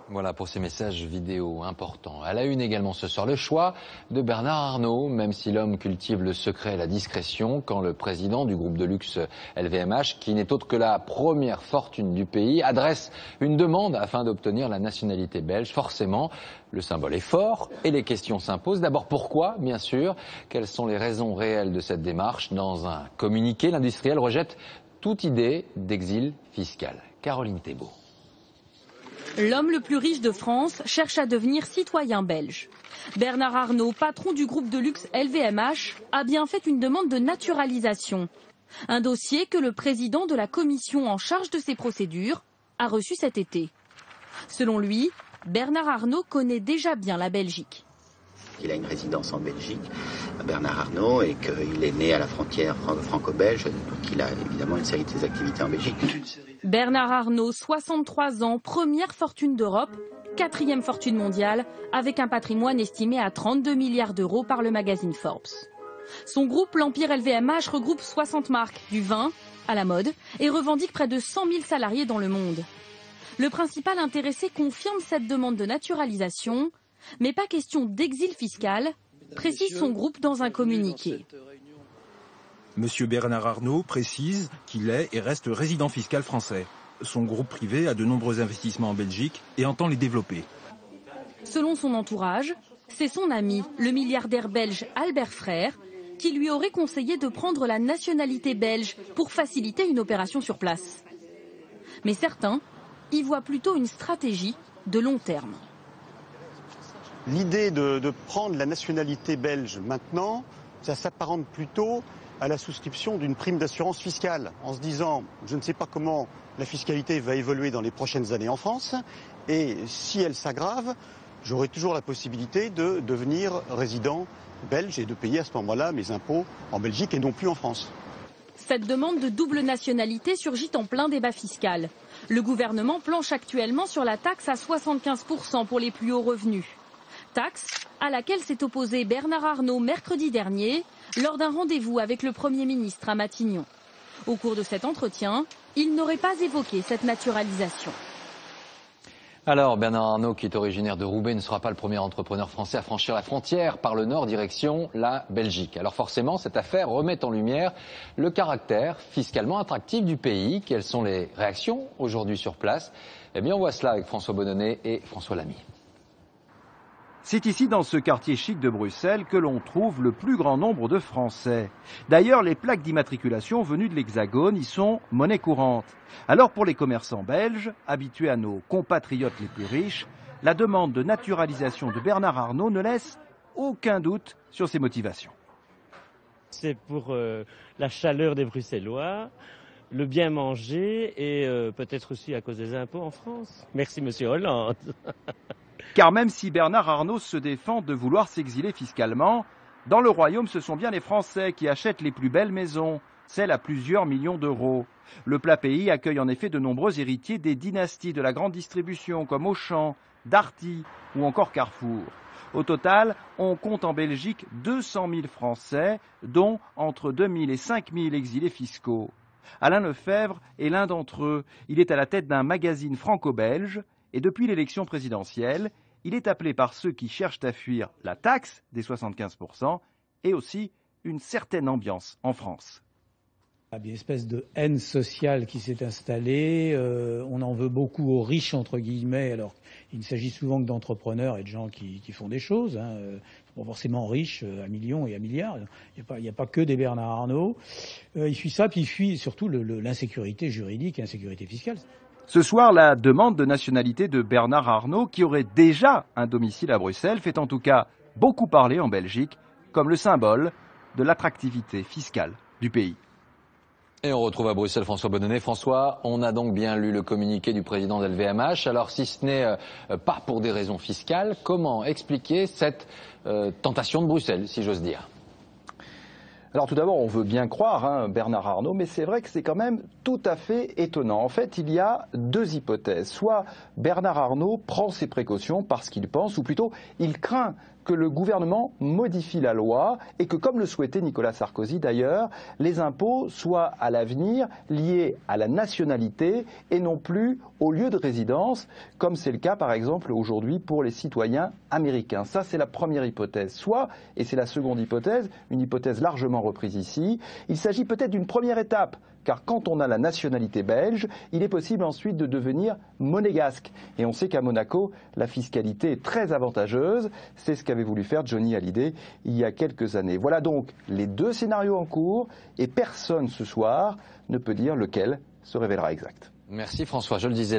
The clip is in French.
Voilà pour ces messages vidéo importants. À la une également ce soir, le choix de Bernard Arnault, même si l'homme cultive le secret et la discrétion, quand le président du groupe de luxe LVMH, qui n'est autre que la première fortune du pays, adresse une demande afin d'obtenir la nationalité belge. Forcément, le symbole est fort et les questions s'imposent. D'abord, pourquoi, bien sûr? Quelles sont les raisons réelles de cette démarche? Dans un communiqué, l'industriel rejette toute idée d'exil fiscal. Caroline Thébault. L'homme le plus riche de France cherche à devenir citoyen belge. Bernard Arnault, patron du groupe de luxe LVMH, a bien fait une demande de naturalisation. Un dossier que le président de la commission en charge de ces procédures a reçu cet été. Selon lui, Bernard Arnault connaît déjà bien la Belgique. Il a une résidence en Belgique, Bernard Arnault, et qu'il est né à la frontière franco-belge, donc il a évidemment une série de ses activités en Belgique. Bernard Arnault, 63 ans, première fortune d'Europe, quatrième fortune mondiale, avec un patrimoine estimé à 32 milliards d'euros par le magazine Forbes. Son groupe, l'Empire LVMH, regroupe 60 marques, du vin à la mode, et revendique près de 100 000 salariés dans le monde. Le principal intéressé confirme cette demande de naturalisation, mais pas question d'exil fiscal, précise son groupe dans un communiqué. Monsieur Bernard Arnault précise qu'il est et reste résident fiscal français. Son groupe privé a de nombreux investissements en Belgique et entend les développer. Selon son entourage, c'est son ami, le milliardaire belge Albert Frère, qui lui aurait conseillé de prendre la nationalité belge pour faciliter une opération sur place. Mais certains y voient plutôt une stratégie de long terme. L'idée de prendre la nationalité belge maintenant, ça s'apparente plutôt à la souscription d'une prime d'assurance fiscale, en se disant, je ne sais pas comment la fiscalité va évoluer dans les prochaines années en France, et si elle s'aggrave, j'aurai toujours la possibilité de devenir résident belge et de payer à ce moment-là mes impôts en Belgique et non plus en France. Cette demande de double nationalité surgit en plein débat fiscal. Le gouvernement planche actuellement sur la taxe à 75% pour les plus hauts revenus. Taxe à laquelle s'est opposé Bernard Arnault mercredi dernier lors d'un rendez-vous avec le Premier ministre à Matignon. Au cours de cet entretien, il n'aurait pas évoqué cette naturalisation. Alors, Bernard Arnault, qui est originaire de Roubaix, ne sera pas le premier entrepreneur français à franchir la frontière par le nord direction la Belgique. Alors forcément, cette affaire remet en lumière le caractère fiscalement attractif du pays. Quelles sont les réactions aujourd'hui sur place? Eh bien, on voit cela avec François Bonnonnet et François Lamy. C'est ici, dans ce quartier chic de Bruxelles, que l'on trouve le plus grand nombre de Français. D'ailleurs, les plaques d'immatriculation venues de l'Hexagone y sont monnaie courante. Alors pour les commerçants belges, habitués à nos compatriotes les plus riches, la demande de naturalisation de Bernard Arnault ne laisse aucun doute sur ses motivations. C'est pour la chaleur des Bruxellois, le bien manger et peut-être aussi à cause des impôts en France. Merci Monsieur Hollande. Car même si Bernard Arnault se défend de vouloir s'exiler fiscalement, dans le royaume, ce sont bien les Français qui achètent les plus belles maisons, celles à plusieurs millions d'euros. Le plat pays accueille en effet de nombreux héritiers des dynasties de la grande distribution comme Auchan, Darty ou encore Carrefour. Au total, on compte en Belgique 200 000 Français, dont entre 2 000 et 5 000 exilés fiscaux. Alain Lefebvre est l'un d'entre eux. Il est à la tête d'un magazine franco-belge et depuis l'élection présidentielle, il est appelé par ceux qui cherchent à fuir la taxe des 75% et aussi une certaine ambiance en France. Il y a une espèce de haine sociale qui s'est installée. On en veut beaucoup aux riches, entre guillemets. Alors, il ne s'agit souvent que d'entrepreneurs et de gens qui font des choses. Pas forcément riches à millions et à milliards. Il n'y a pas que des Bernard Arnault. Il fuit ça, puis il fuit surtout l'insécurité juridique et l'insécurité fiscale. Ce soir, la demande de nationalité de Bernard Arnault, qui aurait déjà un domicile à Bruxelles, fait en tout cas beaucoup parler en Belgique, comme le symbole de l'attractivité fiscale du pays. Et on retrouve à Bruxelles François Bonnonnet. François, on a donc bien lu le communiqué du président de LVMH. Alors si ce n'est pas pour des raisons fiscales, comment expliquer cette tentation de Bruxelles, si j'ose dire ? Alors tout d'abord, on veut bien croire Bernard Arnault, mais c'est vrai que c'est quand même tout à fait étonnant. En fait, il y a deux hypothèses. Soit Bernard Arnault prend ses précautions parce qu'il pense, ou plutôt il craint que le gouvernement modifie la loi et que, comme le souhaitait Nicolas Sarkozy d'ailleurs, les impôts soient à l'avenir liés à la nationalité et non plus au lieu de résidence, comme c'est le cas par exemple aujourd'hui pour les citoyens américains. Ça, c'est la première hypothèse. Soit, et c'est la seconde hypothèse, une hypothèse largement reprise ici, il s'agit peut-être d'une première étape, car quand on a la nationalité belge, il est possible ensuite de devenir monégasque. Et on sait qu'à Monaco, la fiscalité est très avantageuse. C'est ce qu'avait voulu faire Johnny Hallyday il y a quelques années. Voilà donc les deux scénarios en cours, et personne ce soir ne peut dire lequel se révélera exact. Merci François, je le disais.